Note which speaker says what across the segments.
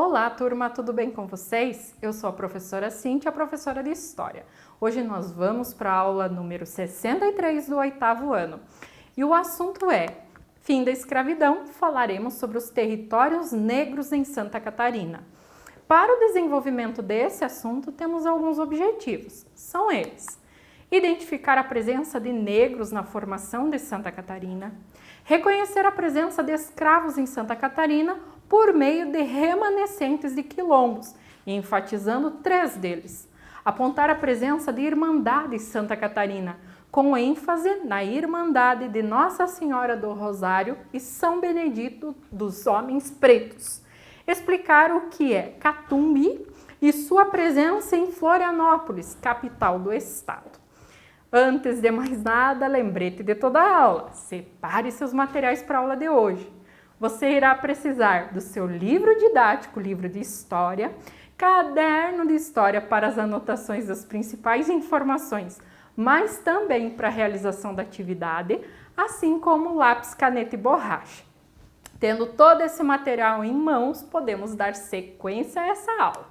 Speaker 1: Olá, turma, tudo bem com vocês? Eu sou a professora Cíntia, professora de História. Hoje nós vamos para a aula número 63 do 8º ano. E o assunto é Fim da escravidão. Falaremos sobre os territórios negros em Santa Catarina. Para o desenvolvimento desse assunto, temos alguns objetivos. São eles: identificar a presença de negros na formação de Santa Catarina, reconhecer a presença de escravos em Santa Catarina por meio de remanescentes de quilombos, enfatizando 3 deles. Apontar a presença de Irmandade em Santa Catarina, com ênfase na Irmandade de Nossa Senhora do Rosário e São Benedito dos Homens Pretos. Explicar o que é Catumbi e sua presença em Florianópolis, capital do estado. Antes de mais nada, lembrete de toda a aula. Separe seus materiais para a aula de hoje. Você irá precisar do seu livro didático, livro de história, caderno de história para as anotações das principais informações, mas também para a realização da atividade, assim como lápis, caneta e borracha. Tendo todo esse material em mãos, podemos dar sequência a essa aula.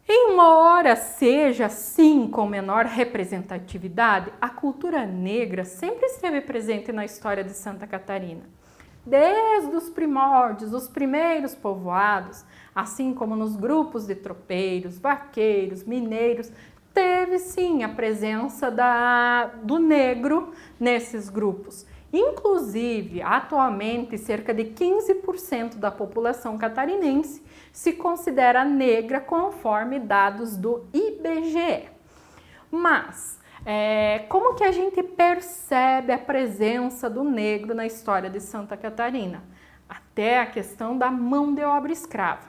Speaker 1: Embora seja, sim, com menor representatividade, a cultura negra sempre esteve presente na história de Santa Catarina. Desde os primórdios, os primeiros povoados, assim como nos grupos de tropeiros, vaqueiros, mineiros, teve sim a presença do negro nesses grupos. Inclusive, atualmente, cerca de 15% da população catarinense se considera negra conforme dados do IBGE. Mas, como que a gente percebe a presença do negro na história de Santa Catarina? Até a questão da mão de obra escrava.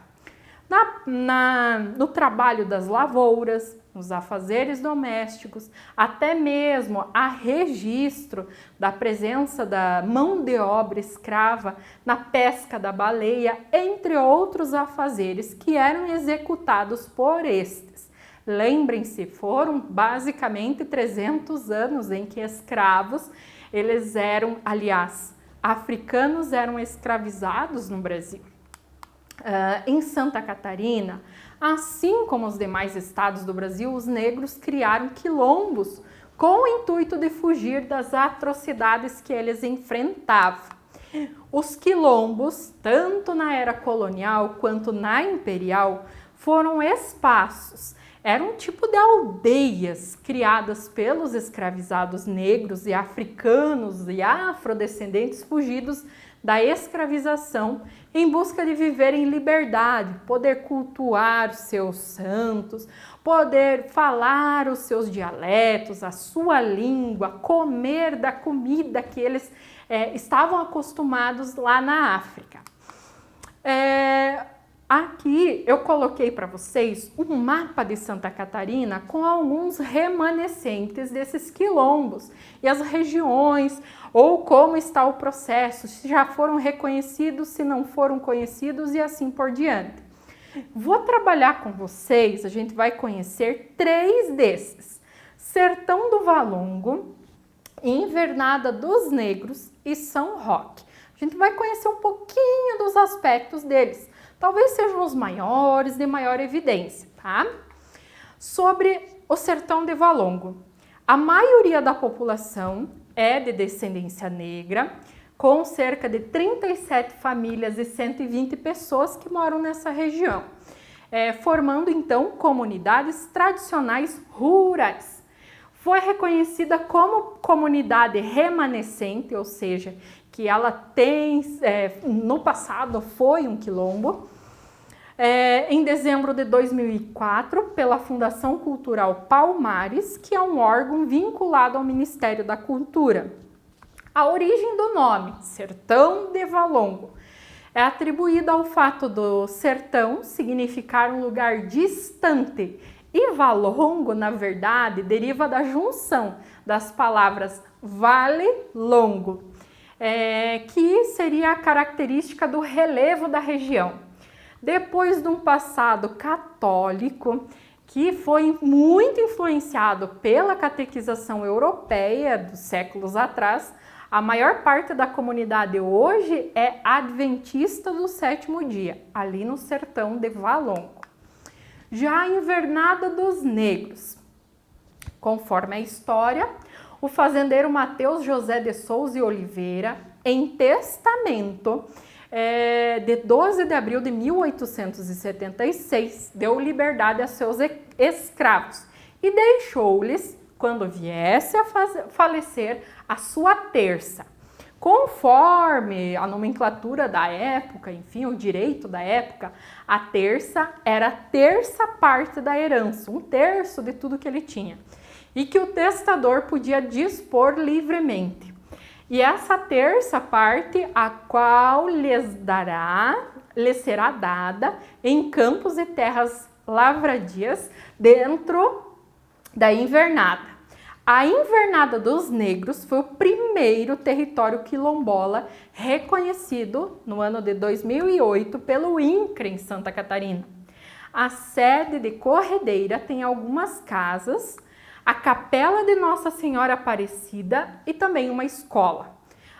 Speaker 1: No trabalho das lavouras, nos afazeres domésticos, até mesmo há registro da presença da mão de obra escrava na pesca da baleia, entre outros afazeres que eram executados por estes. Lembrem-se, foram basicamente 300 anos em que escravos, eles eram, aliás, africanos eram escravizados no Brasil. Em Santa Catarina, assim como os demais estados do Brasil, os negros criaram quilombos com o intuito de fugir das atrocidades que eles enfrentavam. Os quilombos, tanto na era colonial quanto na imperial, foram espaços, eram um tipo de aldeias criadas pelos escravizados negros e africanos e afrodescendentes fugidos da escravização em busca de viver em liberdade, poder cultuar os seus santos, poder falar os seus dialetos, a sua língua, comer da comida que eles estavam acostumados lá na África. Aqui eu coloquei para vocês um mapa de Santa Catarina com alguns remanescentes desses quilombos e as regiões, ou como está o processo, se já foram reconhecidos, se não foram conhecidos e assim por diante. Vou trabalhar com vocês, a gente vai conhecer 3 desses: Sertão do Valongo, Invernada dos Negros e São Roque. A gente vai conhecer um pouquinho dos aspectos deles. Talvez sejam os maiores, de maior evidência, tá? Sobre o Sertão de Valongo. A maioria da população é de descendência negra, com cerca de 37 famílias e 120 pessoas que moram nessa região, formando então comunidades tradicionais rurais. Foi reconhecida como comunidade remanescente, ou seja, que ela tem, no passado foi um quilombo, em dezembro de 2004, pela Fundação Cultural Palmares, que é um órgão vinculado ao Ministério da Cultura. A origem do nome, Sertão de Valongo, é atribuída ao fato do sertão significar um lugar distante, e Valongo, na verdade, deriva da junção das palavras vale longo, que seria a característica do relevo da região. Depois de um passado católico, que foi muito influenciado pela catequização europeia dos séculos atrás, A maior parte da comunidade hoje é adventista do sétimo dia, ali no sertão de Valongo. Já a invernada dos negros. Conforme a história, o fazendeiro Mateus José de Souza e Oliveira, em testamento, de 12 de abril de 1876, deu liberdade a seus escravos e deixou-lhes, quando viesse a falecer, a sua terça. Conforme a nomenclatura da época, enfim, o direito da época, a terça era a terça parte da herança, 1/3 de tudo que ele tinha, e que o testador podia dispor livremente. E essa terça parte, a qual lhes será dada em campos e terras lavradias dentro da invernada. A invernada dos negros foi o primeiro território quilombola reconhecido no ano de 2008 pelo INCRA em Santa Catarina. A sede de Corredeira tem algumas casas, a Capela de Nossa Senhora Aparecida e também uma escola.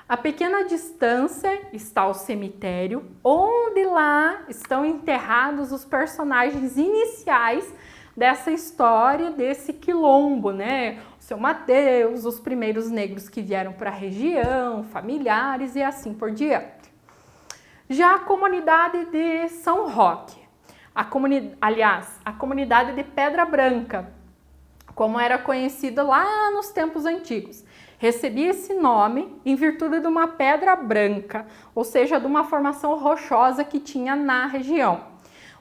Speaker 1: A pequena distância está o cemitério, onde lá estão enterrados os personagens iniciais dessa história, desse quilombo, né? O seu Mateus, os primeiros negros que vieram para a região, familiares e assim por diante. Já a comunidade de São Roque, a comunidade de Pedra Branca, como era conhecida lá nos tempos antigos, recebia esse nome em virtude de uma pedra branca, ou seja, de uma formação rochosa que tinha na região.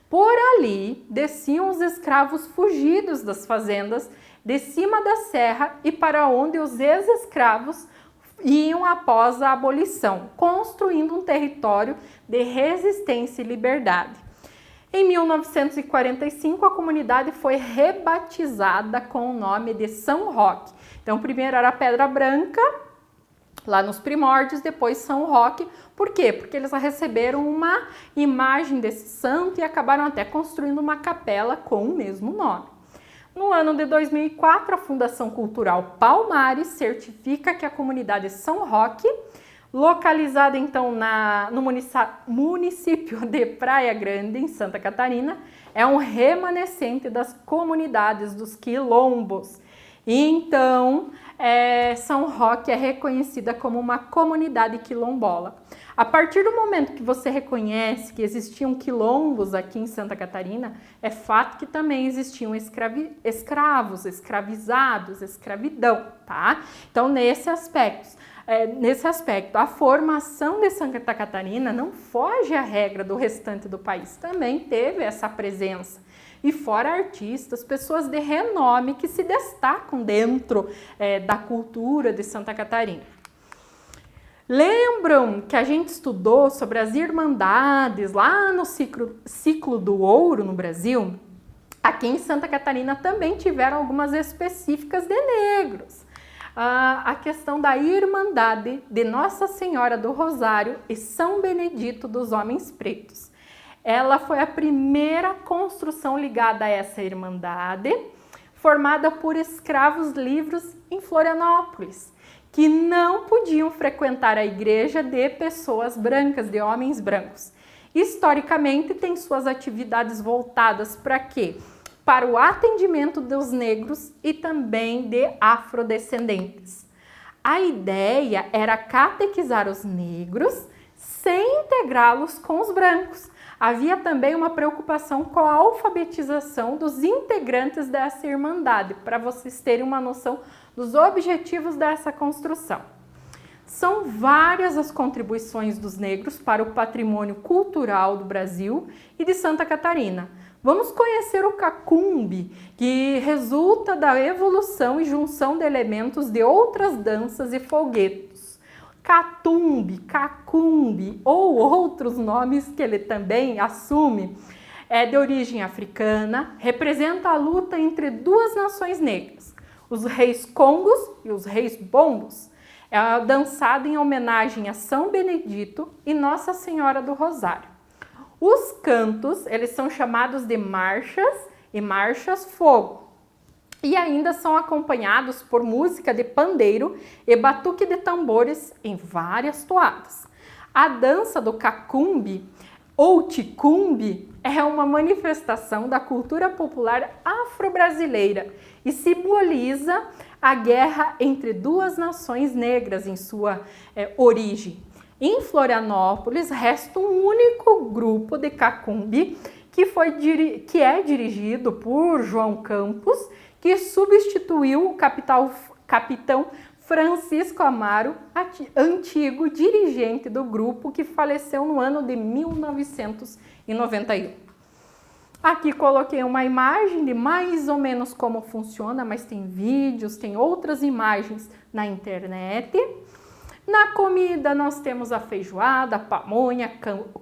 Speaker 1: Por ali desciam os escravos fugidos das fazendas de cima da serra e para onde os ex-escravos iam após a abolição, construindo um território de resistência e liberdade. Em 1945, a comunidade foi rebatizada com o nome de São Roque. Então, primeiro era Pedra Branca, lá nos primórdios, depois São Roque. Por quê? Porque eles receberam uma imagem desse santo e acabaram até construindo uma capela com o mesmo nome. No ano de 2004, a Fundação Cultural Palmares certifica que a comunidade São Roque, localizada então no município de Praia Grande, em Santa Catarina, é um remanescente das comunidades dos quilombos. Então, São Roque é reconhecida como uma comunidade quilombola. A partir do momento que você reconhece que existiam quilombos aqui em Santa Catarina, é fato que também existiam escravos, escravizados, escravidão, tá? Então, nesse aspecto, a formação de Santa Catarina não foge à regra do restante do país, também teve essa presença. E fora artistas, pessoas de renome que se destacam dentro da cultura de Santa Catarina. Lembram que a gente estudou sobre as irmandades lá no ciclo do ouro no Brasil? Aqui em Santa Catarina também tiveram algumas específicas de negros. A questão da Irmandade de Nossa Senhora do Rosário e São Benedito dos Homens Pretos. Ela foi a primeira construção ligada a essa irmandade, formada por escravos livres em Florianópolis, que não podiam frequentar a igreja de pessoas brancas, de homens brancos. Historicamente, tem suas atividades voltadas para quê? Para o atendimento dos negros e também de afrodescendentes. A ideia era catequizar os negros sem integrá-los com os brancos. Havia também uma preocupação com a alfabetização dos integrantes dessa irmandade, para vocês terem uma noção dos objetivos dessa construção. São várias as contribuições dos negros para o patrimônio cultural do Brasil e de Santa Catarina. Vamos conhecer o cacumbi, que resulta da evolução e junção de elementos de outras danças e folguetos. Catumbi, cacumbi ou outros nomes que ele também assume, é de origem africana, representa a luta entre duas nações negras, os reis congos e os reis bombos. É dançado em homenagem a São Benedito e Nossa Senhora do Rosário. Os cantos, eles são chamados de marchas e marchas fogo. e ainda são acompanhados por música de pandeiro e batuque de tambores em várias toadas. A dança do cacumbi ou ticumbi é uma manifestação da cultura popular afro-brasileira e simboliza a guerra entre duas nações negras em sua origem. Em Florianópolis resta um único grupo de cacumbi que é dirigido por João Campos, que substituiu o capitão Francisco Amaro, antigo dirigente do grupo que faleceu no ano de 1991. Aqui coloquei uma imagem de mais ou menos como funciona, mas tem vídeos, tem outras imagens na internet. Na comida nós temos a feijoada, a pamonha,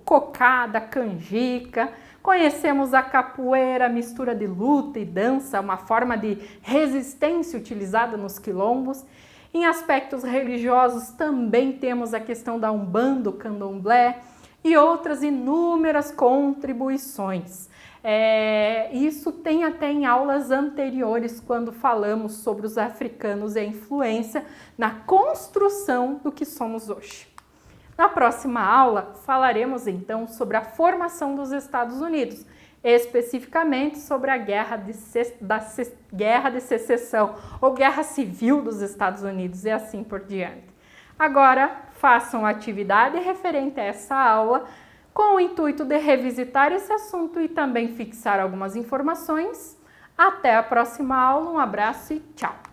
Speaker 1: cocada, canjica. Conhecemos a capoeira, mistura de luta e dança, uma forma de resistência utilizada nos quilombos. Em aspectos religiosos também temos a questão da Umbanda, o Candomblé e outras inúmeras contribuições. Isso tem até em aulas anteriores, quando falamos sobre os africanos e a influência na construção do que somos hoje. Na próxima aula, falaremos então sobre a formação dos Estados Unidos, especificamente sobre a Guerra de Secessão ou Guerra Civil dos Estados Unidos e assim por diante. Agora, façam a atividade referente a essa aula com o intuito de revisitar esse assunto e também fixar algumas informações. Até a próxima aula, um abraço e tchau!